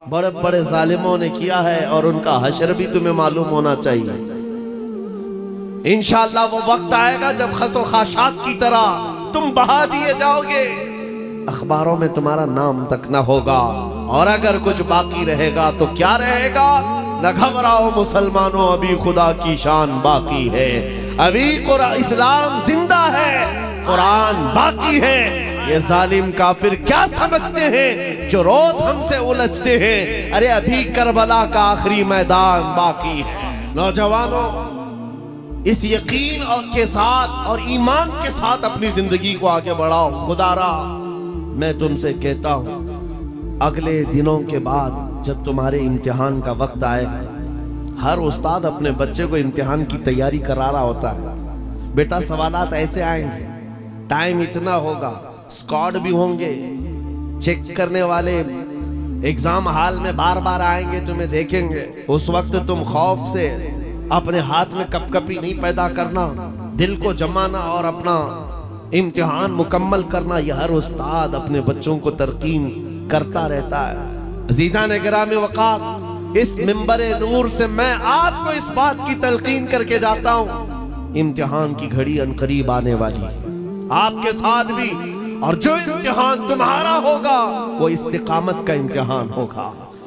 बड़े बड़े जालिमों ने किया है और उनका हशर भी तुम्हें मालूम होना चाहिए। इंशाअल्लाह वो वक्त आएगा जब खसो खाशात की तरह तुम बहा दिए जाओगे, अखबारों में तुम्हारा नाम तक ना होगा। और अगर कुछ बाकी रहेगा तो क्या रहेगा? न घबराओ मुसलमानों, अभी खुदा की शान बाकी है, अभी इस्लाम जिंदा है, कुरान बाकी है। ये जालिम काफिर क्या समझते हैं जो रोज हमसे उलझते हैं? अरे अभी करबला का आखिरी मैदान बाकी है। नौजवानों, इस यकीन और के साथ और ईमान के साथ अपनी जिंदगी को आगे बढ़ाओ। खुदारा मैं तुमसे कहता हूं, अगले दिनों के बाद जब तुम्हारे इम्तिहान का वक्त आएगा, हर उस्ताद अपने बच्चे को इम्तिहान की तैयारी करा रहा होता है। बेटा सवालात ऐसे आएंगे, टाइम इतना होगा, स्क्वाड भी होंगे, चेक करने वाले एग्जाम हॉल में बार बार आएंगे, तुम्हें देखेंगे। उस वक्त तुम खौफ से अपने हाथ में कपकपी नहीं पैदा करना, दिल को जमाना और अपना इम्तिहान मुकम्मल करना। यह हर उस्ताद अपने बच्चों को तरकीन करता रहता है। अजीज़ान गिरामी वक़ार, इस मिंबरे नूर से मैं आपको इस बात की तलकीन करके जाता हूं, इम्तिहान की घड़ी अनकरीब आने वाली है आपके साथ भी। और जो इम्तिहान तुम्हारा होगा वो इस्तिकामत का इम्तिहान होगा,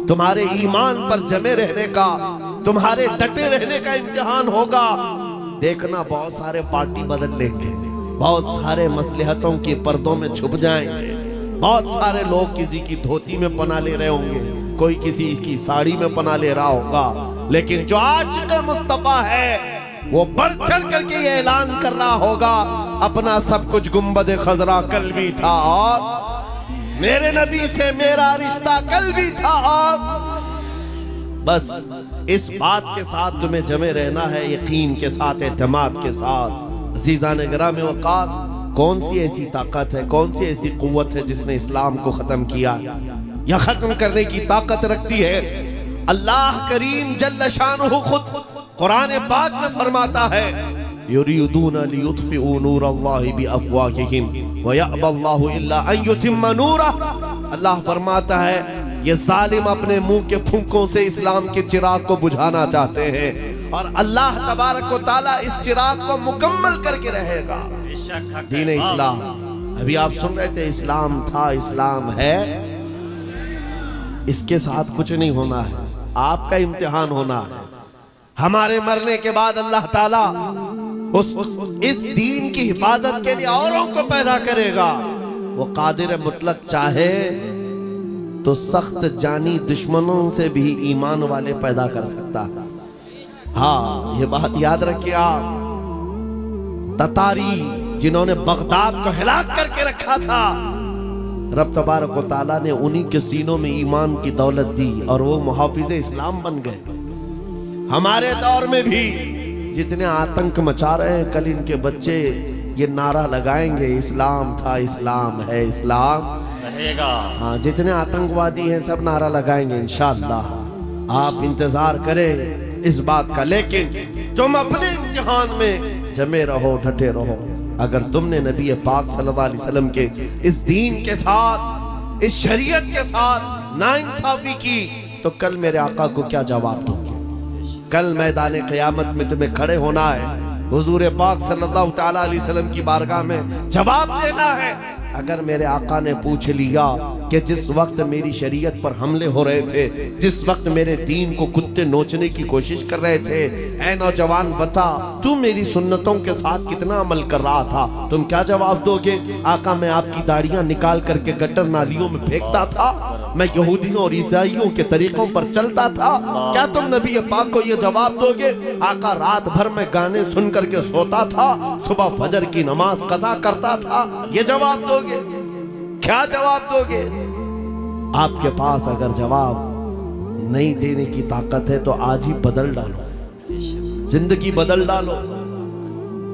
तुम्हारे ईमान पर जमे रहने का, तुम्हारे डटे रहने का इम्तिहान होगा। देखना बहुत सारे पार्टी बदल लेंगे, बहुत सारे मसलहतों के पर्दों में छुप जाएंगे, बहुत सारे लोग किसी की धोती में पना ले रहे होंगे, कोई किसी की साड़ी में पना ले रहा होगा, लेकिन जो आशिक़ मुस्तफा है वो बढ़ चढ़ करके ये ऐलान कर रहा होगा, अपना सब कुछ गुंबद खजरा कल भी था और मेरे नबी से मेरा रिश्ता कल भी था। और बस इस बात के साथ तुम्हें जमे रहना है, यकीन के साथ, एतमाद के साथ। अज़ीज़ान गिरामी वक़ार, कौन सी ऐसी ताकत है, कौन सी ऐसी कुव्वत है जिसने इस्लाम को खत्म किया या खत्म करने की ताकत रखती है? अल्लाह करीम जल्ल शानुहु खुद कुरान पाक में फरमाता है, युरीदूना लियुत्फिउ नूरल्लाहि बिअफ़वाहिहिम व यअबल्लाहु इल्ला अन युतिम्मा नूरह। अल्लाह फरमाता है, ये जालिम अपने मुंह के फूंकों से इस्लाम के चिराग को बुझाना चाहते हैं और अल्लाह तबारक व तआला इस चिराग को मुकम्मल करके रहेगा। दीन इस्लाम, अभी आप सुन रहे थे, इस्लाम था, इस्लाम है, इसके साथ कुछ नहीं होना है, आपका इम्तिहान होना है। हमारे मरने के बाद अल्लाह ताला इस दीन की हिफाजत के लिए औरों को पैदा करेगा। वो कादिर मुतलक चाहे तो सख्त जानी दुश्मनों से भी ईमान वाले पैदा कर सकता है। हाँ, ये बात याद रखिए आप। ततारी जिन्होंने बगदाद को हिलाक करके रखा था, रब तबारक व तआला ने उन्हीं के सीनों में ईमान की दौलत दी और वो मुहाफिज़े इस्लाम बन गए। हमारे दौर में भी जितने आतंक मचा रहे हैं, कल इनके बच्चे ये नारा लगाएंगे, इस्लाम था, इस्लाम है, इस्लाम रहेगा। हाँ, जितने आतंकवादी हैं सब नारा लगाएंगे इंशाअल्लाह। आप इंतजार करें इस बात का, लेकिन तुम अपने इम्तिहान में जमे रहो, डटे रहो। अगर तुमने नबी पाक सल्लल्लाहु अलैहि वसल्लम के इस दीन के साथ, इस शरीयत के साथ नाइंसाफी की, तो कल मेरे आका को क्या जवाब दोगे? कल मैदान क़यामत में तुम्हें खड़े होना है, हुजूर पाक सल्लल्लाहु तआला अलैहि वसल्लम की बारगाह में जवाब देना है। अगर मेरे आका ने पूछ लिया कि जिस वक्त मेरी शरीयत पर हमले हो रहे थे, जिस वक्त मेरे दीन को कुत्ते नोचने की कोशिश कर रहे थे, ऐ नौजवान बता तू मेरी सुन्नतों के साथ कितना अमल कर रहा था? तुम क्या जवाब दोगे? आका, मैं आपकी दाढ़ियां निकाल करके गटर नालियों में फेंकता था, मैं यहूदियों और ईसाइयों के तरीकों पर चलता था। क्या तुम नबी पाक को यह जवाब दोगे? आका, रात भर में गाने सुन करके सोता था, सुबह फजर की नमाज कज़ा करता था, ये जवाब दोगे? क्या जवाब दोगे? आपके पास अगर जवाब नहीं देने की ताकत है तो आज ही बदल डालो, जिंदगी बदल डालो,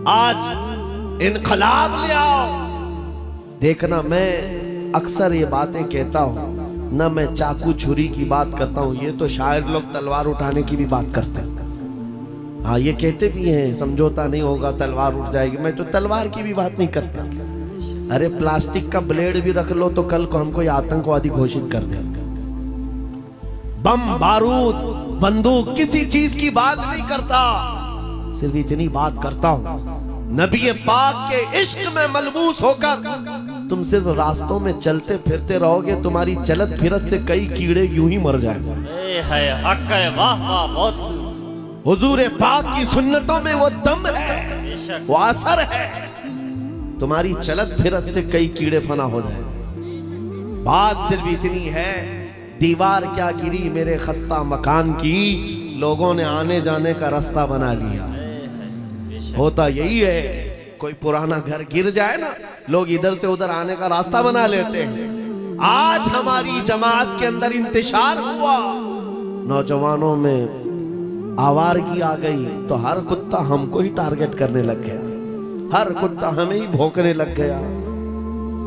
आज इनकलाब ले आओ। देखना, मैं अक्सर ये बातें कहता हूं ना, मैं चाकू छुरी की बात करता हूं, ये तो शायर लोग तलवार उठाने की भी बात करते हैं। हाँ, ये कहते भी हैं समझौता नहीं होगा, तलवार उठ जाएगी। मैं तो तलवार की भी बात नहीं करता। अरे प्लास्टिक का ब्लेड भी रख लो तो कल को हमको ये आतंकवादी घोषित कर दे। बम बारूद बंदूक किसी चीज की बात नहीं करता, सिर्फ इतनी बात करता हूं, नबी पाक के इश्क में मलबूस होकर तुम सिर्फ रास्तों में चलते फिरते रहोगे, तुम्हारी चलत फिरत से कई कीड़े यूं ही मर जाएंगे। हक है, वाह वाह, बहुत हुजूर पाक की सुन्नतों में वो दम है, वो असर है, तुम्हारी चलत फिरत से कई कीड़े फना हो जाए। बात सिर्फ इतनी है, दीवार क्या गिरी मेरे खस्ता मकान की, लोगों ने आने जाने का रास्ता बना लिया। होता यही है, कोई पुराना घर गिर जाए ना, लोग इधर से उधर आने का रास्ता बना लेते हैं। आज हमारी जमात के अंदर इंतशार हुआ, नौजवानों में आवारगी आ गई तो हर कुत्ता हमको ही टारगेट करने लग गया, हर कुत्ता हमें ही भौंकने लग गया।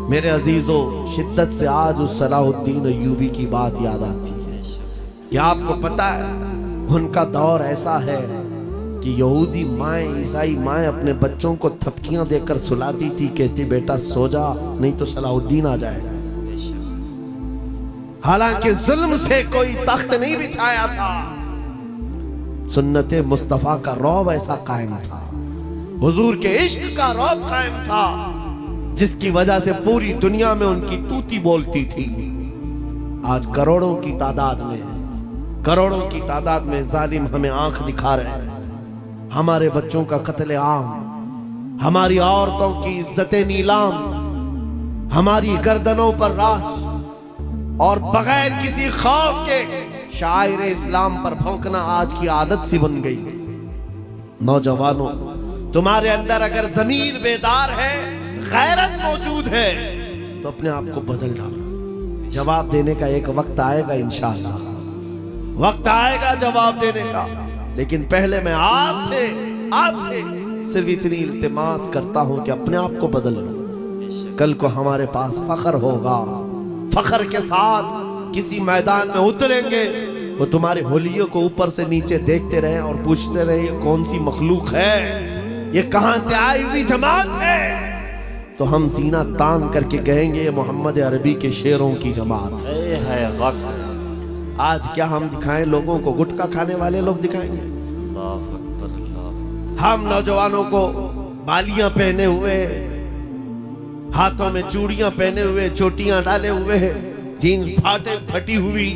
मेरे अजीजों, शिद्दत से आज उस सलाहुद्दीन अय्यूबी की बात याद आती है। क्या आपको पता है उनका दौर ऐसा है कि यहूदी माएँ, ईसाई माएँ अपने बच्चों को थपकियां देकर सुलाती थी, कहती बेटा सो जा नहीं तो सलाहुद्दीन आ जाएगा। हालांकि जुल्म से कोई तख्त नहीं बिछाया था, सुन्नते मुस्तफा का रौब ऐसा कायम था, हुजूर के इश्क का रौब कायम था, जिसकी वजह से पूरी दुनिया में उनकी तूती बोलती थी। आज करोड़ों की तादाद में जालिम हमें आंख दिखा रहे हैं, हमारे बच्चों का कत्ले आम, हमारी औरतों की इज्जतें नीलाम, हमारी गर्दनों पर राज, और बगैर किसी खौफ के शायर इस्लाम पर भौंकना आज की आदत सी बन गई। नौजवानों, तुम्हारे अंदर अगर ज़मीर बेदार है, गैरत मौजूद है, तो अपने आप को बदल डालो। जवाब देने का एक वक्त आएगा, इंशाअल्लाह वक्त आएगा जवाब देने का, लेकिन पहले मैं आपसे सिर्फ इतनी इल्तिमास करता हूं कि अपने आप को बदल लो। कल को हमारे पास फख्र होगा, फख्र के साथ किसी मैदान में उतरेंगे, वो तुम्हारे होलियों को ऊपर से नीचे देखते रहे और पूछते रहे ये कौन सी मखलूक है, ये कहां से आई हुई जमात है, तो हम सीना तान करके कहेंगे ये मोहम्मद अरबी के शेरों की जमात है। आज क्या हम दिखाएं लोगों को? गुटखा खाने वाले लोग दिखाएंगे। हम नौजवानों को बालियां पहने हुए, हाथों में चूड़ियां पहने हुए, चोटियां डाले हुए, जीन्स फटी हुई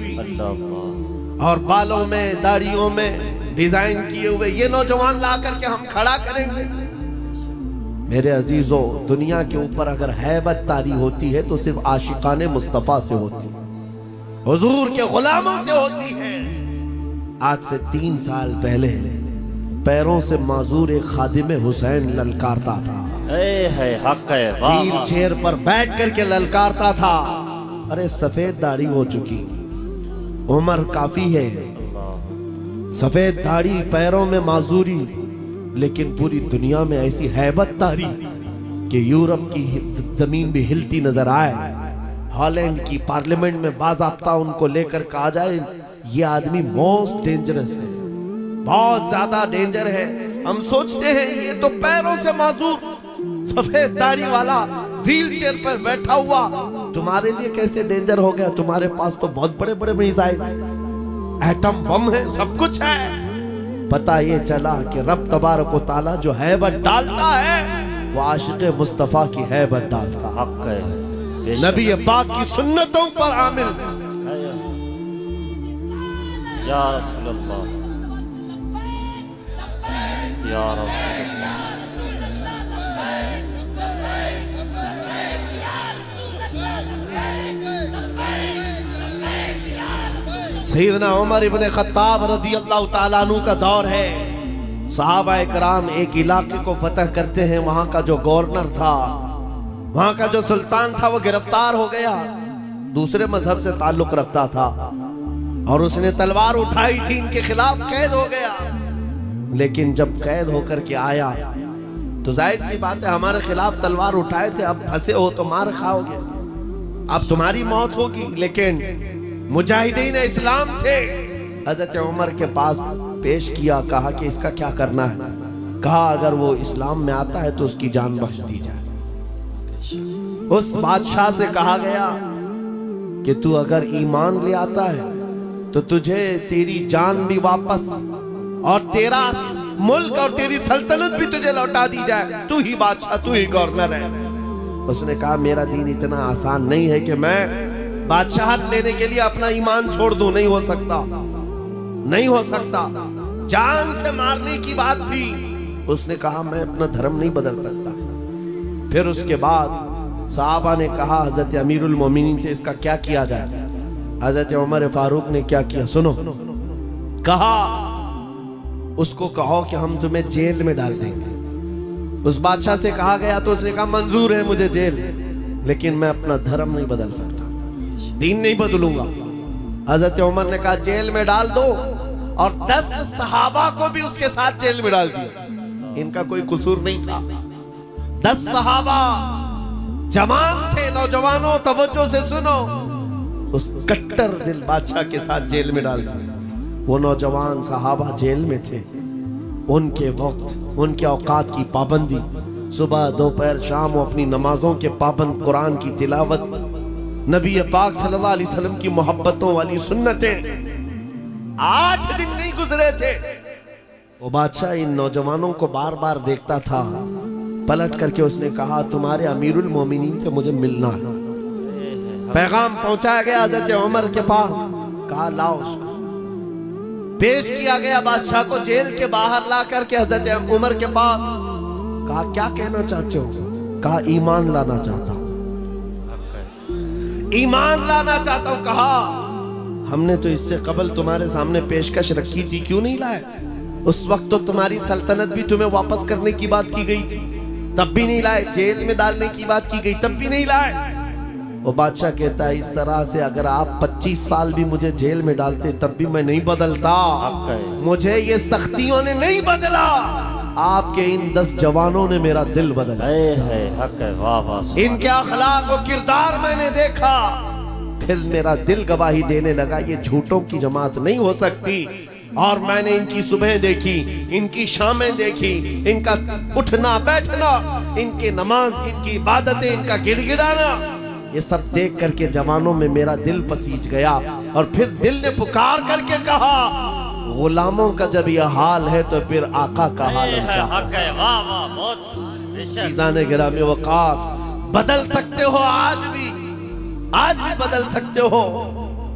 और बालों में दाढ़ियों में डिजाइन किए हुए ये नौजवान ला करके हम खड़ा करेंगे। मेरे अजीजों, दुनिया के ऊपर अगर हैबत तारी होती है तो सिर्फ आशिकाने मुस्तफा से होती है, हुजूर के गुलामों से होती है। आज से 3 साल पहले पैरों से माजूर एक खादिम हुसैन ललकारता था, व्हील चेयर पर बैठ करके ललकारता था, अरे सफेद दाढ़ी हो चुकी, उम्र काफी है, सफेद दाढ़ी, पैरों में माजूरी, लेकिन पूरी दुनिया में ऐसी हैबत तारी कि यूरोप की जमीन भी हिलती नजर आए। हॉलैंड की पार्लियामेंट में बाज़ाब्ता उनको लेकर कहा जाए ये आदमी मोस्ट डेंजरस है, बहुत ज्यादा डेंजर है। हम सोचते हैं ये तो पैरों से माजूर सफेद दाढ़ी वाला व्हील चेयर पर बैठा हुआ तुम्हारे लिए कैसे डेंजर हो गया? तुम्हारे पास तो बहुत बड़े बड़े मिसाइल, एटम बम है, सब कुछ है। पता ये चला कि रब तबारक व तआला जो हैबत डालता है वो आशिक़ मुस्तफा की हैबत डालता है, नबी पाक की सुन्नतों पर आमिल। या रसूल अल्लाह, या रसूल अल्लाह। सैयदना उमर इब्ने खत्ताब रज़ियल्लाहु ताला अन्हु का दौर है। सहाबाए कराम एक इलाके को फतह करते हैं, वहां का जो गवर्नर था, वहां का जो सुल्तान था, वो गिरफ्तार हो गया, दूसरे मजहब से ताल्लुक रखता था और उसने तलवार उठाई थी, इनके खिलाफ कैद हो गया। लेकिन जब कैद होकर के आया तो जाहिर सी बात है हमारे खिलाफ तलवार उठाए थे, अब फंसे हो तो मार खाओगे, अब तुम्हारी मौत होगी। लेकिन मुजाहिदीन इस्लाम थे, हजरत उमर के पास पेश किया, कहा कि इसका क्या करना है? कहा अगर वो इस्लाम में आता है तो उसकी जान बख्श दी जाए। उस बादशाह से कहा गया कि तू अगर ईमान ले आता है तो तुझे तेरी जान भी वापस और तेरा मुल्क और तेरी सल्तनत भी तुझे लौटा दी जाए, तू ही बादशाह, तू ही गवर्नर है। उसने कहा मेरा दीन इतना आसान नहीं है कि मैं बादशाहत लेने के लिए अपना ईमान छोड़ दूं, नहीं हो सकता, नहीं हो सकता। जान से मारने की बात थी। उसने कहा मैं अपना धर्म नहीं बदल सकता। फिर उसके बाद साहबा ने कहा हजरत अमीरुल मोमिनीन से इसका क्या किया जाए। हजरत उमर फारूक ने क्या किया सुनो, कहा उसको कहो कि हम तुम्हें जेल में डाल देंगे। उस बादशाह से कहा गया तो उसने कहा मंजूर है मुझे जेल, लेकिन मैं अपना धर्म नहीं बदल सकता, दीन नहीं बदलूंगा। हजरत उमर ने कहा जेल में डाल दो, और 10 सहाबा को भी उसके साथ जेल में डाल दिया। इनका कोई कसूर नहीं था। 10 सहाबा जवान थे, नौजवानों तवज्जो से सुनो, उस कट्टर दिल बादशाह के साथ जेल में डाल दिया। वो नौजवान सहाबा जेल में थे। उनके वक्त, उनके औकात की पाबंदी, सुबह दोपहर शाम वो अपनी नमाजों के पाबंद, कुरान की तिलावत, नबी पाक सल्लल्लाहु अलैहि वसल्लम की मोहब्बतों वाली सुन्नतें। 8 दिन नहीं गुजरे थे। वो बादशाह इन नौजवानों को बार बार देखता था। पलट करके उसने कहा तुम्हारे अमीरुल मोमिनीन से मुझे मिलना है। पैगाम पहुंचाया गया हजरत उमर के पास। कहा लाओ उसको। पेश किया गया बादशाह को जेल के बाहर ला करके हजरत उमर के पास। कहा क्या कहना चाहते हो? कहा ईमान लाना चाहता हूं, ईमान लाना चाहता हूं। कहा हमने तो इससे कबल तुम्हारे सामने पेशकश रखी थी, क्यों नहीं लाए? उस वक्त तो तुम्हारी सल्तनत भी तुम्हें वापस करने की बात की गई थी, तब भी नहीं लाए। जेल में डालने की बात की गई, तब भी नहीं लाए। वो बादशाह कहता है इस तरह से अगर आप 25 साल भी मुझे जेल में डालते तब भी मैं नहीं बदलता। मुझे ये सख्तियों ने नहीं बदला, आपके इन 10 जवानों ने मेरा दिल बदला। इनके अखलाक और किरदार मैंने देखा, फिर मेरा दिल गवाही देने लगा ये झूठों की जमात नहीं हो सकती। और मैंने इनकी सुबह देखी, इनकी शामें देखी, इनका उठना बैठना, इनके नमाज, इनकी इबादतें, इनका गिड़गिड़ाना, ये सब देख करके जवानों में मेरा दिल पसीज गया। और फिर दिल ने पुकार करके कहा गुलामों का जब यह हाल है तो फिर आका का हाल क्या है? गिरामी वक़ार, बदल सकते हो आज भी बदल सकते हो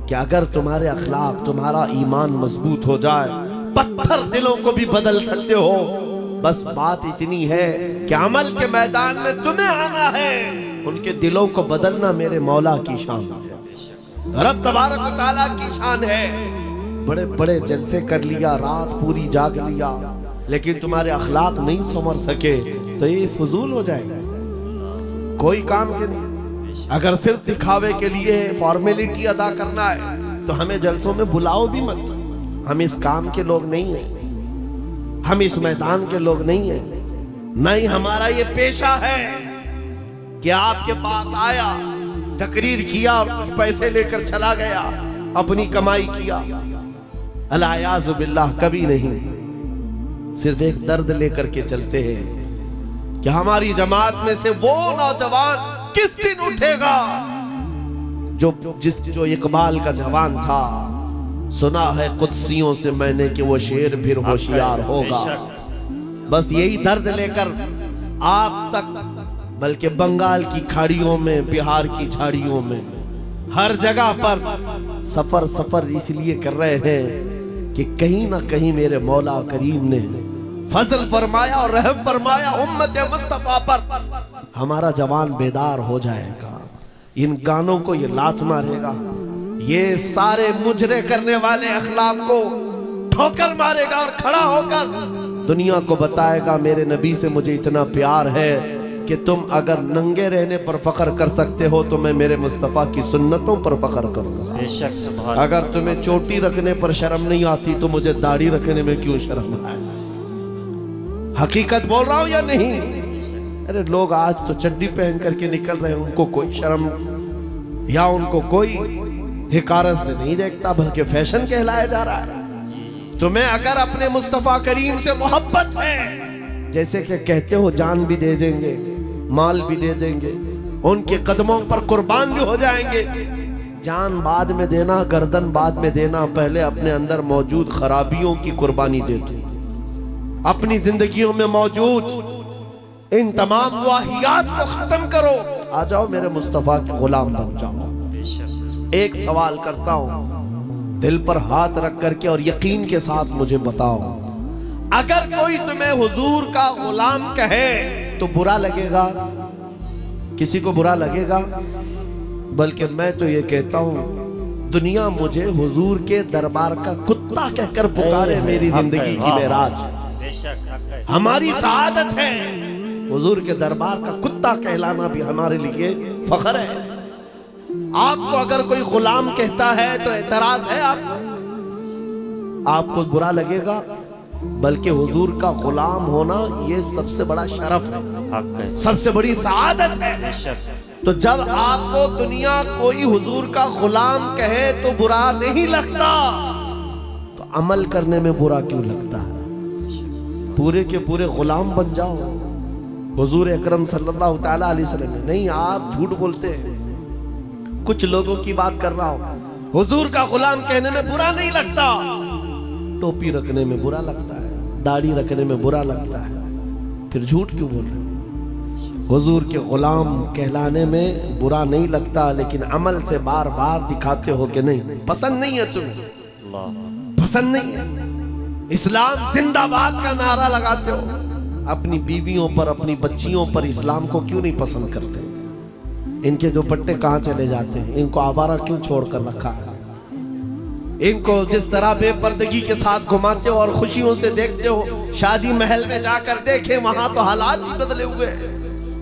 कि अगर तुम्हारे अखलाक, तुम्हारा ईमान मजबूत हो जाए, पत्थर दिलों को भी बदल सकते हो। बस बात इतनी है कि अमल के मैदान में तुम्हें आना है, उनके दिलों को बदलना मेरे मौला की शान है, रब तबारक व तआला की शान है। बड़े बड़े जलसे कर लिया, रात पूरी जाग लिया, लेकिन तुम्हारे अखलाक नहीं संवर सके तो ये फजूल हो जाएगा, कोई काम के नहीं। अगर सिर्फ दिखावे के लिए फॉर्मेलिटी अदा करना है तो हमें जलसों में बुलाओ भी मत। हम इस काम के लोग नहीं हैं, हम इस मैदान के लोग नहीं हैं। नहीं, हमारा ये पेशा है कि आपके पास आया, तकरीर किया और कुछ पैसे लेकर चला गया, अपनी कमाई किया। अलायाज़ु बिल्लाह, कभी नहीं। सिर्फ एक दर्द लेकर के चलते हैं कि हमारी जमात में से वो नौजवान किस दिन उठेगा जो इकबाल का जवान था। सुना है कुदसियों से मैंने कि वो शेर फिर होशियार होगा। बस यही दर्द लेकर आप तक, बल्कि बंगाल की खाड़ियों में, बिहार की झाड़ियों में, हर जगह पर सफर इसलिए कर रहे हैं कि कहीं ना कहीं मेरे मौला करीम ने फजल फरमाया और रहम फरमाया उम्मत मुस्तफा पर। हमारा जवान बेदार हो जाएगा, इन गानों को ये लात मारेगा, ये सारे मुजरे करने वाले अखलाक को ठोकर मारेगा और खड़ा होकर दुनिया को बताएगा मेरे नबी से मुझे इतना प्यार है कि तुम अगर नंगे रहने पर फख्र कर सकते हो तो मैं मेरे मुस्तफ़ा की सुन्नतों पर फख्र करूंगा। अगर तुम्हें चोटी रखने पर शर्म नहीं आती तो मुझे दाढ़ी रखने में क्यों शर्म आए? हकीकत बोल रहा हूं या नहीं? अरे लोग आज तो चड्डी पहन करके निकल रहे हैं, उनको कोई शर्म या उनको कोई हिकारत से नहीं देखता, बल्कि फैशन कहलाया जा रहा है। तुम्हें अगर अपने मुस्तफ़ा करीम से मोहब्बत है, जैसे कि कहते हो जान भी दे देंगे, माल भी दे देंगे, उनके कदमों पर कुर्बान भी हो जाएंगे, जान बाद में देना, गर्दन बाद में देना, पहले अपने अंदर मौजूद खराबियों की कुर्बानी दे दो। अपनी जिंदगियों में मौजूद इन तमाम वाहियात को खत्म करो। आ जाओ मेरे मुस्तफा के गुलाम बन जाओ। बेशक। एक सवाल करता हूं, दिल पर हाथ रख करके और यकीन के साथ मुझे बताओ, अगर कोई तुम्हें हुजूर का गुलाम कहे तो बुरा लगेगा? किसी को बुरा लगेगा? बल्कि मैं तो ये कहता हूं, दुनिया मुझे हुजूर के दरबार का कुत्ता कहकर पुकारे, मेरी जिंदगी की मेराज। बेशक। हमारी सआदत है। हुजूर के दरबार का कुत्ता कहलाना भी हमारे लिए फख्र है। आपको अगर कोई गुलाम कहता है तो एतराज है आपको बुरा लगेगा? बल्कि हुजूर का गुलाम होना ये सबसे बड़ा शरफ है, सबसे बड़ी सआदत है। बेशक। तो जब आपको दुनिया कोई हुजूर का गुलाम कहे तो बुरा नहीं लगता, तो अमल करने में बुरा क्यों लगता है? पूरे के पूरे गुलाम बन जाओ हुजूर अकरम सल्लल्लाहु तआला अलैहि वसल्लम ने। नहीं, आप झूठ बोलते हैं। कुछ लोगों की बात कर रहा हूं। हुजूर का गुलाम कहने में बुरा नहीं लगता, टोपी रखने में बुरा लगता है, दाढ़ी रखने में बुरा लगता है, फिर झूठ क्यों बोल रहे हो? हुजूर के गुलाम कहलाने में बुरा नहीं लगता, लेकिन अमल से बार बार दिखाते हो कि नहीं, पसंद नहीं है तुम्हें, पसंद नहीं है। इस्लाम जिंदाबाद का नारा लगाते हो, अपनी बीवियों पर, अपनी बच्चियों पर इस्लाम को क्यों नहीं पसंद करते? इनके दुपट्टे कहाँ चले जाते हैं? इनको आवारा क्यों छोड़ कर रखा है? इनको जिस तरह बेपर्दगी के साथ घुमाते हो और खुशियों से देखते हो, शादी महल में जाकर देखे, वहां तो हालात ही बदले हुए हैं,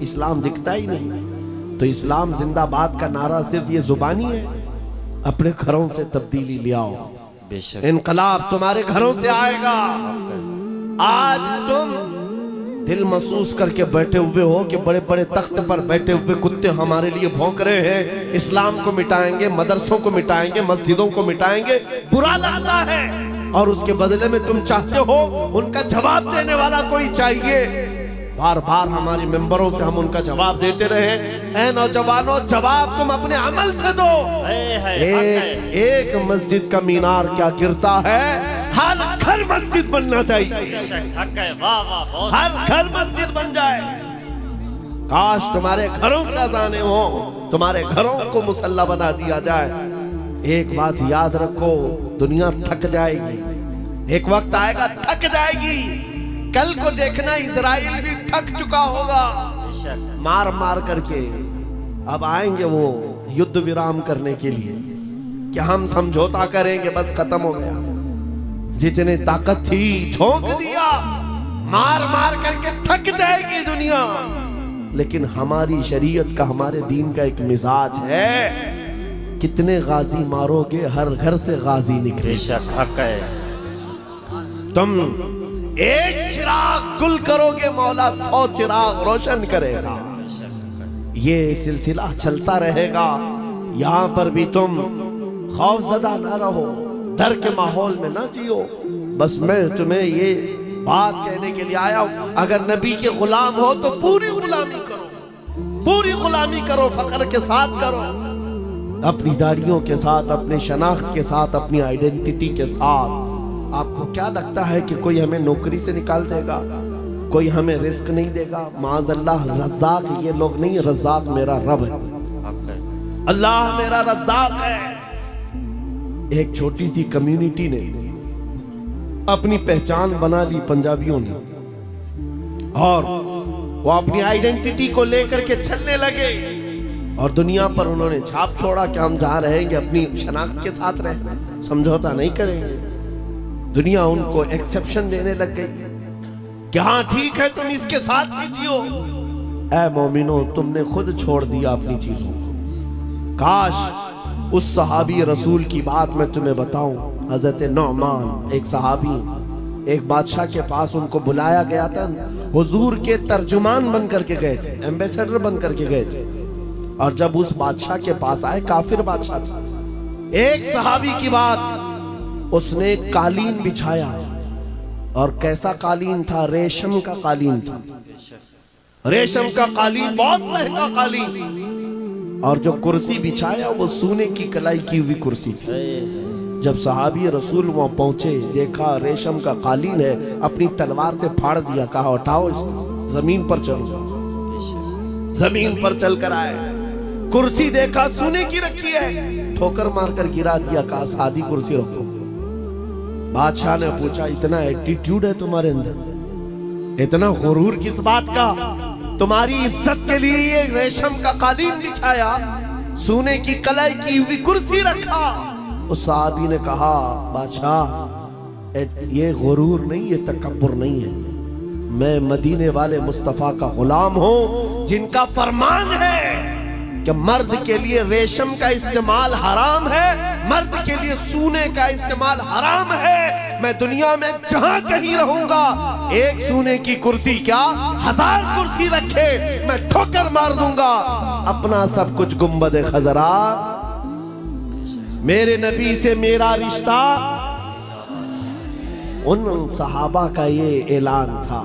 इस्लाम दिखता ही नहीं। तो इस्लाम जिंदाबाद का नारा सिर्फ ये जुबानी है? अपने घरों से तब्दीली ले आओ। बेशक। इनकलाब तुम्हारे घरों से आएगा। आज तुम दिल महसूस करके बैठे हुए हो कि बड़े बड़े तख्त पर बैठे हुए कुत्ते हमारे लिए भौंक रहे हैं, इस्लाम को मिटाएंगे, मदरसों को मिटाएंगे, मस्जिदों को मिटाएंगे, बुरा लगता है। और उसके बदले में तुम चाहते हो उनका जवाब देने वाला कोई चाहिए। बार बार हमारी मेंबरों से हम उनका जवाब देते रहे। ऐ नौजवानों, जवाब तुम अपने अमल से दो। एक मस्जिद का मीनार क्या गिरता है, हर घर मस्जिद बनना चाहिए। हर घर मस्जिद बन जाए। काश तुम्हारे घरों से अजाने हो, तुम्हारे घरों को मुसल्ला बना दिया जाए। एक बात याद रखो, दुनिया थक जाएगी, एक वक्त आएगा थक जाएगी। कल को देखना इजराइल भी थक चुका होगा मार मार करके। अब आएंगे वो युद्ध विराम करने के लिए कि हम समझौता करेंगे, बस खत्म हो गया। जितने ताकत थी झोंक दिया, मार मार करके थक जाएगी दुनिया। लेकिन हमारी शरीयत का, हमारे दीन का एक मिजाज है, कितने गाजी मारोगे हर घर से गाजी निकले। तुम एक चिराग गुल करोगे, मौला 100 चिराग रोशन करेगा। ये सिलसिला चलता रहेगा। यहां पर भी तुम खौफजदा ना रहो, डर के माहौल में ना जियो। बस मैं तुम्हें ये बात कहने के लिए आया हूं, अगर नबी के गुलाम हो तो पूरी गुलामी करो, पूरी गुलामी करो, फख्र के साथ करो, अपनी दाढ़ियों के साथ, अपने शनाख्त के साथ, अपनी आइडेंटिटी के साथ। आपको क्या लगता है कि कोई हमें नौकरी से निकाल देगा, कोई हमें रिस्क नहीं देगा? माज़अल्लाह, रज़्ज़ाक़ ये लोग नहीं, रज़्ज़ाक़ मेरा रब है, अल्लाह मेरा रज़्ज़ाक़ है। एक छोटी सी कम्युनिटी ने अपनी पहचान बना ली, पंजाबियों ने, और वो अपनी आइडेंटिटी को लेकर के चलने लगे और दुनिया पर उन्होंने छाप छोड़ा कि हम जहां रहेंगे अपनी शनाख्त के साथ रहेंगे, समझौता नहीं करेंगे। दुनिया उनको एक्सेप्शन देने लग गई कि हाँ ठीक है, तुम इसके साथ भी जियो। ऐ मोमिनो, तुमने खुद छोड़ दिया अपनी चीजों को। काश उस सहाबी रसूल की बात मैं तुम्हें बताऊं। हजरत नौमान, एक सहाबी, एक बादशाह के पास उनको बुलाया गया था, हुजूर के तर्जुमान बन करके गए थे, एम्बेसडर बन करके गए थे। और जब उस बादशाह के पास आए, काफिर बादशाह था, एक सहाबी की बात, उसने कालीन बिछाया, और कैसा कालीन था? रेशम का कालीन था। रेशम का कालीन, बहुत महंगा कालीन। और जो कुर्सी बिछाया वो सोने की कलाई की हुई कुर्सी थी। जब सहाबी रसूल वहां पहुंचे, देखा रेशम का कालीन है, अपनी तलवार से फाड़ दिया, कहा उठाओ इसको, जमीन पर चलूंगा। जमीन पर चलकर आए, कुर्सी देखा सोने की रखी है, ठोकर मारकर गिरा दिया, कहा सादी कुर्सी रखो। बादशाह ने पूछा, इतना एटीट्यूड है तुम्हारे अंदर, इतना गुरूर किस बात का? तुम्हारी इज्जत के लिए ये रेशम का कालीन बिछाया, सोने की कलाई की हुई कुर्सी रखा। उस साहबी ने कहा, बादशाह ये गुरूर नहीं, ये तकब्बुर नहीं है, मैं मदीने वाले मुस्तफा का गुलाम हूं, जिनका फरमान है कि मर्द के लिए रेशम का इस्तेमाल हराम है, मर्द के लिए सोने का इस्तेमाल हराम है। मैं दुनिया में जहां कहीं रहूंगा, एक सोने की कुर्सी क्या 1000 कुर्सी रखे, मैं ठोकर मार दूंगा। अपना सब कुछ गुंबद खजरा, मेरे नबी से मेरा रिश्ता। उन सहाबा का ये ऐलान था,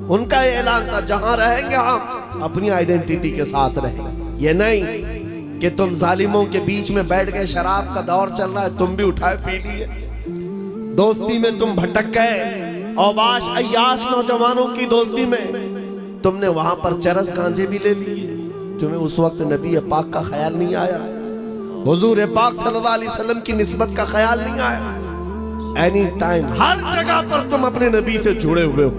उनका ये ऐलान था, जहां रहेंगे हम अपनी आइडेंटिटी के साथ रहेंगे। ये नहीं कि तुम जालिमों के बीच में बैठ गए, शराब का दौर चल रहा है, तुम भी उठाए पी लिए, दोस्ती में तुम भटक गए, औबाश अय्याश नौजवानों की दोस्ती में तुमने वहां पर चरस गांजे भी ले लिए, तुम्हें उस वक्त नबी पाक का ख्याल नहीं आया, हुजूर पाक सल्लल्लाहु अलैहि वसल्लम की निस्बत का ख्याल नहीं आया। एनी टाइम हर जगह पर तुम अपने नबी से जुड़े हुए हो।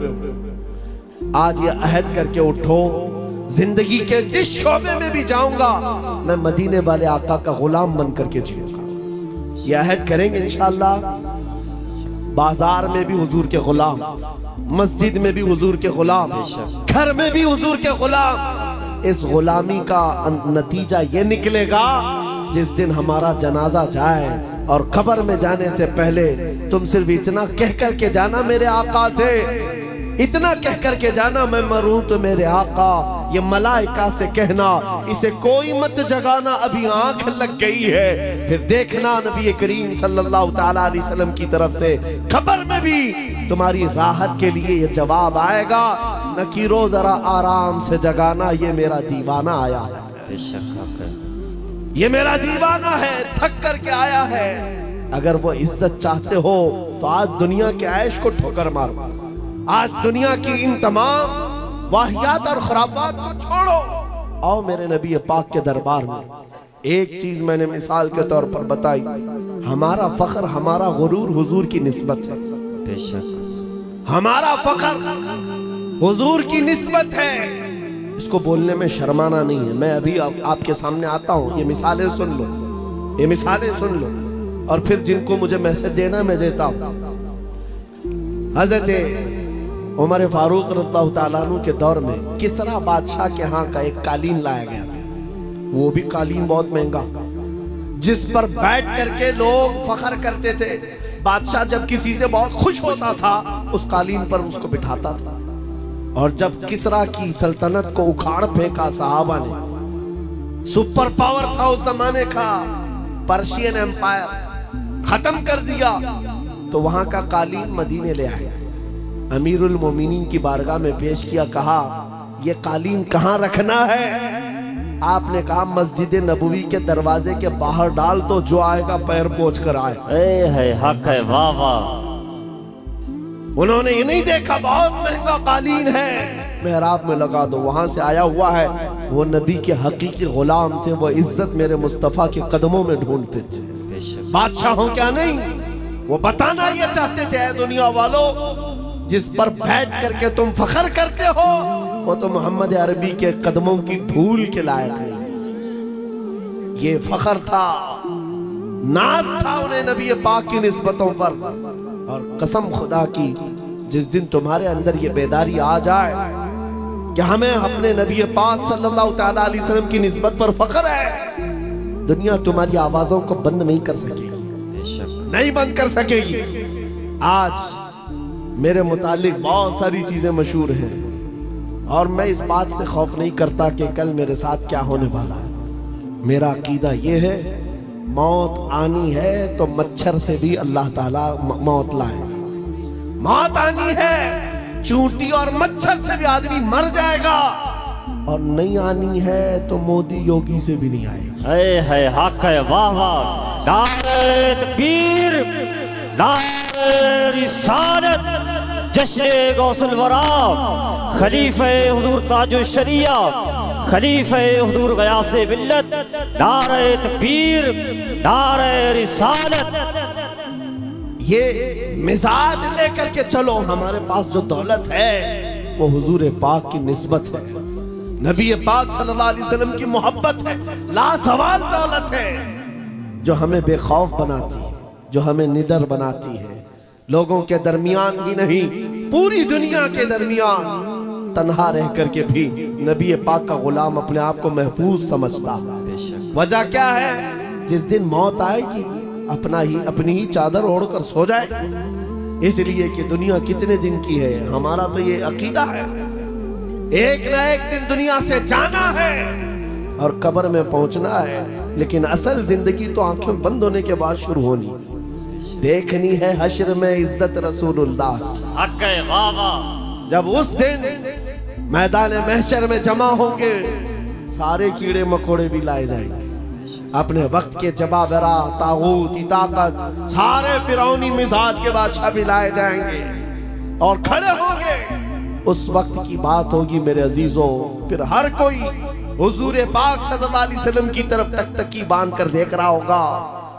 आज ये अहद करके उठो, जिंदगी के जिस शोबे में भी जाऊंगा मैं मदीने वाले आका का गुलाम बन करके जीऊंगा। यह अहद करेंगे इंशाअल्लाह। बाजार में भी हुजूर के गुलाम, मस्जिद में भी हुजूर के गुलाम, घर में भी हुजूर के गुलाम। इस गुलामी का नतीजा ये निकलेगा जिस दिन हमारा जनाजा जाए और कब्र में जाने से पहले तुम सिर्फ इतना कह करके जाना मेरे आका से, इतना कह करके जाना, मैं मरूं तो मेरे आका। ये मलाइका से कहना, इसे कोई मत जगाना, अभी आंख लग गई है। फिर देखना नबी करीम सल्लल्लाहु ताला अलैहि वसल्लम की तरफ से खबर में भी तुम्हारी राहत के लिए ये जवाब आएगा, नकीरो जरा आराम से जगाना, ये मेरा दीवाना आया है, ये मेरा दीवाना है, थक करके आया है। अगर वो इज्जत चाहते हो तो आज दुनिया के ऐश को ठोकर मारो, आज दुनिया की इन तमाम वाहियात और खुराफात को छोड़ो, आओ मेरे नबी पाक के दरबार में। एक चीज मैंने मिसाल के तौर पर बताई, हमारा फख्र, हमारा गुरूर हुजूर की निस्बत है, बेशक हमारा फख्र हुजूर की निस्बत है। इसको बोलने में शर्माना नहीं है। मैं अभी आपके सामने आता हूं, ये मिसालें सुन लो, ये मिसालें सुन लो, और फिर जिनको मुझे मैसेज देना मैं देता हूं। हजरत उमर फारूक रज़ियल्लाहु ताला अन्हु के दौर में किसरा बादशाह के यहाँ का एक कालीन लाया गया था, वो भी कालीन बहुत महंगा, जिस पर बैठ करके लोग फख्र करते थे। बादशाह जब किसी से बहुत खुश होता था उस कालीन पर उसको बिठाता था, और जब किसरा की सल्तनत को उखाड़ फेंका सहाबा ने, सुपर पावर था उस जमाने का, पर्शियन एम्पायर खत्म कर दिया, तो वहां का कालीन मदीने ले आए, अमीरुल मोमिनीन की बारगाह में पेश किया, कहा ये कालीन कहाँ रखना है? आपने कहा मस्जिद नबवी के दरवाजे के बाहर डाल, तो जो आएगा पैर पोंछ कर आए। है हक है, वाह वाह। उन्होंने ये नहीं देखा बहुत महंगा कालीन है, मेहराब में लगा दो, वहां से आया हुआ है, वो नबी के हकीकी गुलाम थे, वो इज्जत मेरे मुस्तफा के कदमों में ढूंढते थे। बादशाहों क्या नहीं, वो बताना ये चाहते थे, दुनिया वालों जिस पर बैठ करके तुम फख्र करते हो वो तो मोहम्मद अरबी के कदमों की धूल के लायक नहीं। ये फख्र था, नाज था उन्हें नबी पाक की निस्बतों पर। और कसम खुदा की, जिस दिन तुम्हारे अंदर ये बेदारी आ जाए कि हमें अपने नबी पाक सल्लल्लाहु ताला अलैहि वसल्लम की निस्बत पर फख्र है, दुनिया तुम्हारी आवाजों को बंद नहीं कर सकेगी, नहीं बंद कर सकेगी। आज मेरे मुतालिक बहुत सारी चीजें मशहूर हैं, और मैं इस बात से खौफ नहीं करता कि कल मेरे साथ क्या होने वाला है। मेरा अकीदा ये है, मौत आनी है तो मच्छर से भी अल्लाह ताला मौत लाए। मौत आनी है, चूंटी और मच्छर से भी आदमी मर जाएगा, और नहीं आनी है तो मोदी योगी से भी नहीं आएगी। है हक है वाह वाह। नारे तकबीर, नारे रिसालत, जश्न गौसुल वरा, खलीफे हुजूर ताजुल शरिया, खलीफे हुजूर गयासे मिल्लत, नारे तकबीर, नारे रिसालत। ये मिजाज लेकर के चलो, हमारे पास जो दौलत है वो हुजूर पाक की निस्बत है, नबी पाक सल्लल्लाहु अलैहि वसल्लम की मोहब्बत है, लाजवाब दौलत है जो हमें बेखौफ बनाती है, जो हमें निडर बनाती है। लोगों के दरमियान ही नहीं, पूरी दुनिया के दरमियान तन्हा रह करके भी नबी पाक का गुलाम अपने आप को महफूज समझता है। वजह क्या है? जिस दिन मौत आएगी अपनी ही चादर ओढ़कर सो जाए, इसलिए कि दुनिया कितने दिन की है। हमारा तो ये अकीदा है, एक न एक दिन दुनिया से जाना है और कब्र में पहुंचना है, लेकिन असल जिंदगी तो आंखें बंद होने के बाद शुरू होनी, देखनी है हश्र में इज्जत रसूलुल्लाह। हक है वाह वाह। जब उस दिन मैदान महशर में जमा होंगे, सारे कीड़े मकोड़े भी लाए जाएंगे, अपने वक्त के जबाबरा, तागूत, ताकत, सारे फिरौनी मिजाज के बादशाह भी लाए जाएंगे और खड़े होंगे। उस वक्त की बात होगी मेरे अजीजों, फिर हर कोई हुजूर पाक सल्लल्लाहु अलैहि वसल्लम की तरफ टकटकी बांध कर देख रहा होगा।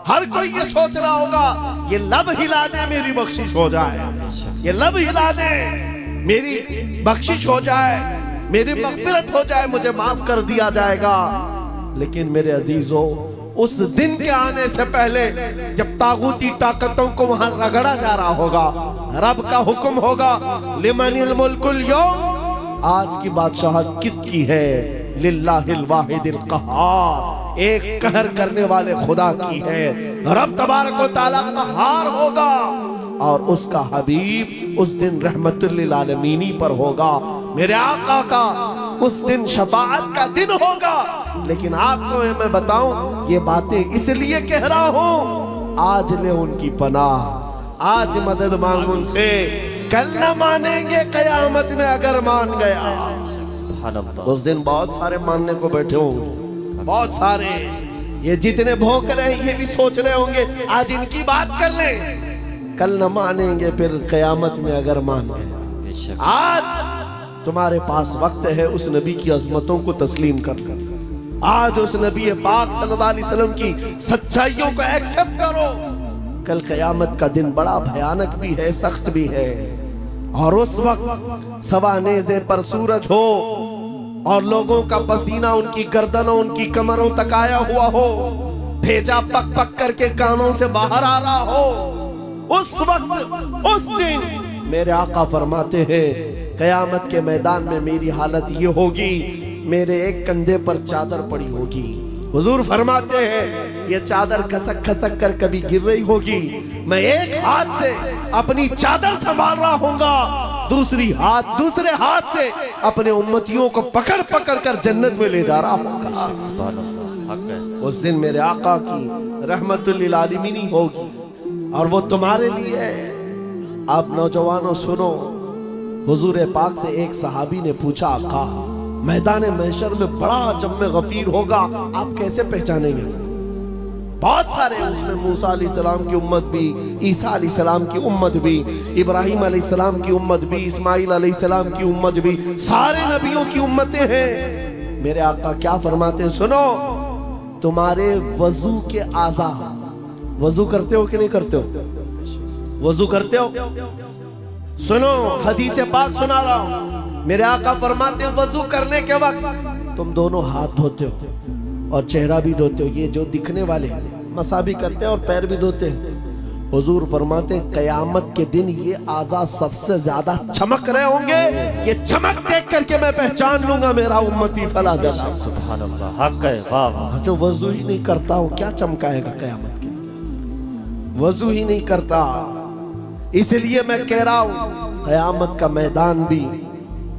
हर कोई ये सोच रहा होगा, ये लब हिला दे मेरी बख्शिश हो जाए, ये लब हिला दे मेरी बख्शिश हो जाए, मेरी मगफिरत हो जाए, मुझे माफ कर दिया जाएगा। लेकिन मेरे अजीजों, उस दिन के आने से पहले जब तागूती ताकतों को वहां रगड़ा जा रहा होगा, रब का हुक्म होगा, लिमनिल मुल्कुल यौम, आज की बादशाहत किसकी है? लिल्लाहिल वाहिदिल कहार, एक कहर करने वाले खुदा की है। रब तबारक व तआला कहार होगा और उसका हबीब उस दिन रहमतुल लिल आलमीन पर होगा। मेरे आका का उस दिन शफाअत का दिन होगा। लेकिन आपको मैं बताऊं, ये बातें इसलिए कह रहा हूं, आज ले उनकी पनाह, आज मदद मांग उनसे, कल न मानेंगे कयामत में अगर मान गया। उस दिन बहुत सारे मानने को बैठे होंगे, बहुत सारे, ये जितने भौंक रहे हैं ये भी सोच रहे होंगे आज इनकी बात कर ले, कल न मानेंगे फिर कयामत में अगर मान गए। आज तुम्हारे पास वक्त है उस नबी की अजमतों को तस्लीम कर, आज उस नबी पाक सल्लल्लाहु अलैहि वसल्लम की सच्चाइयों को एक्सेप्ट करो। कल कयामत का दिन बड़ा भयानक भी है, सख्त भी है, और उस वक्त सवा नेज़े पर सूरज हो और लोगों का पसीना उनकी गर्दनों, उनकी कमरों तक आया हुआ हो, भेजा पक पक करके कानों से बाहर आ रहा हो, उस वक्त, उस दिन मेरे आका फरमाते हैं, कयामत के मैदान में मेरी हालत ये होगी, मेरे एक कंधे पर चादर पड़ी होगी। हुजूर फरमाते हैं, ये चादर खसक खसक कर कभी गिर रही होगी, मैं एक हाथ से अपनी चादर संभाल रहा होऊंगा, दूसरे हाथ से अपने उम्मतियों को पकड़ पकड़ कर जन्नत में ले जा रहा होगा। उस दिन मेरे आका की रहमतुल लिल आलमीन होगी और वो तुम्हारे लिए है। आप नौजवानों सुनो, हुजूर पाक से एक सहाबी ने पूछा, आका मैदान महशर में बड़ा जम्मे गफीर होगा, आप कैसे पहचानेंगे? बहुत सारे, उसमें मूसा अलैहिस्सलाम की उम्मत भी, ईसा अलैहिस्सलाम की उम्मत भी, इब्राहिम अलैहिस्सलाम की उम्मत भी, इस्माइल अलैहिस्सलाम की उम्मत भी, सारे नबियों की उम्मतें हैं। मेरे आका क्या फरमाते हैं, सुनो, तुम्हारे वजू के आज़ा, वजू करते हो कि नहीं करते हो? वजू करते हो? सुनो, हदीस पाक सुना रहा हूं। मेरे आका फरमाते हैं, वजू करने के वक्त तुम दोनों हाथ धोते हो और चेहरा भी धोते हो, ये जो दिखने वाले मसा भी करते हैं और पैर भी धोते हैं। हुजूर फरमाते हैं, कयामत के दिन ये आज़ा सबसे ज्यादा चमक रहे होंगे, ये चमक देख करके मैं पहचान लूंगा मेरा उम्मती फला जला। सुभान अल्लाह, हक है वाह वाह। जो वजू ही नहीं करता वो क्या चमकाएगा कयामत के दिन? वजू ही नहीं करता। इसलिए मैं कह रहा हूं, कयामत का मैदान भी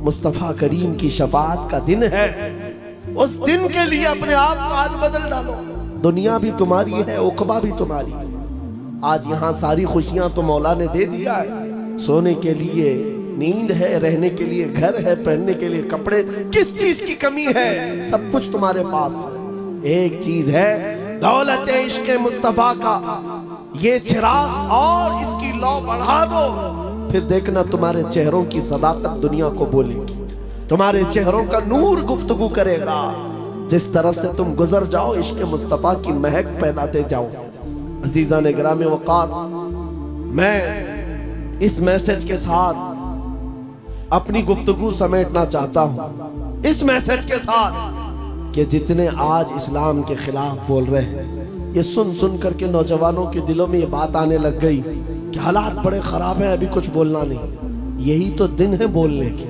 मुस्तफा करीम की शफाअत का दिन है। उस दिन के लिए अपने आप को आज बदल डालो। दुनिया भी तुम्हारी है, उकबा भी तुम्हारी है। आज यहाँ सारी खुशियां तो मौला ने दे दिया है, सोने के लिए, नींद है, रहने के लिए घर है, पहनने के लिए कपड़े, किस चीज की कमी है? सब कुछ तुम्हारे पास है। एक चीज है, दौलत इश्क मुस्तफा का ये चिराग, और इसकी लौ बढ़ा दो, फिर देखना तुम्हारे चेहरों की सदाकत दुनिया को बोलेगी, तुम्हारे चेहरों का नूर गुफ्तगू करेगा। जिस तरफ से तुम गुजर जाओ, इश्क मुस्तफा की महक फैलाते जाओ। अजीजा ने गिरामी वक़ार, मैं इस मैसेज के साथ अपनी गुफ्तगू समेटना चाहता हूं, इस मैसेज के साथ कि जितने आज इस्लाम के खिलाफ बोल रहे हैं, ये सुन सुन करके नौजवानों के दिलों में ये बात आने लग गई कि हालात बड़े खराब हैं, अभी कुछ बोलना नहीं। यही तो दिन है बोलने के,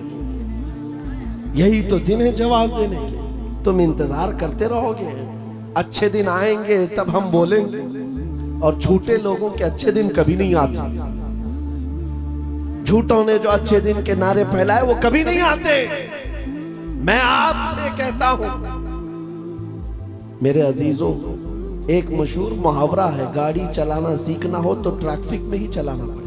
यही तो दिन है जवाब देने के। तुम इंतजार करते रहोगे, अच्छे दिन आएंगे तब हम बोलेंगे, और झूठे लोगों के अच्छे दिन कभी नहीं आते। झूठों ने जो अच्छे दिन के नारे फैलाए वो कभी नहीं आते। मैं आपसे कहता हूं मेरे अजीजों, एक मशहूर मुहावरा है, गाड़ी चलाना सीखना हो तो ट्रैफिक में ही चलाना पड़ेगा।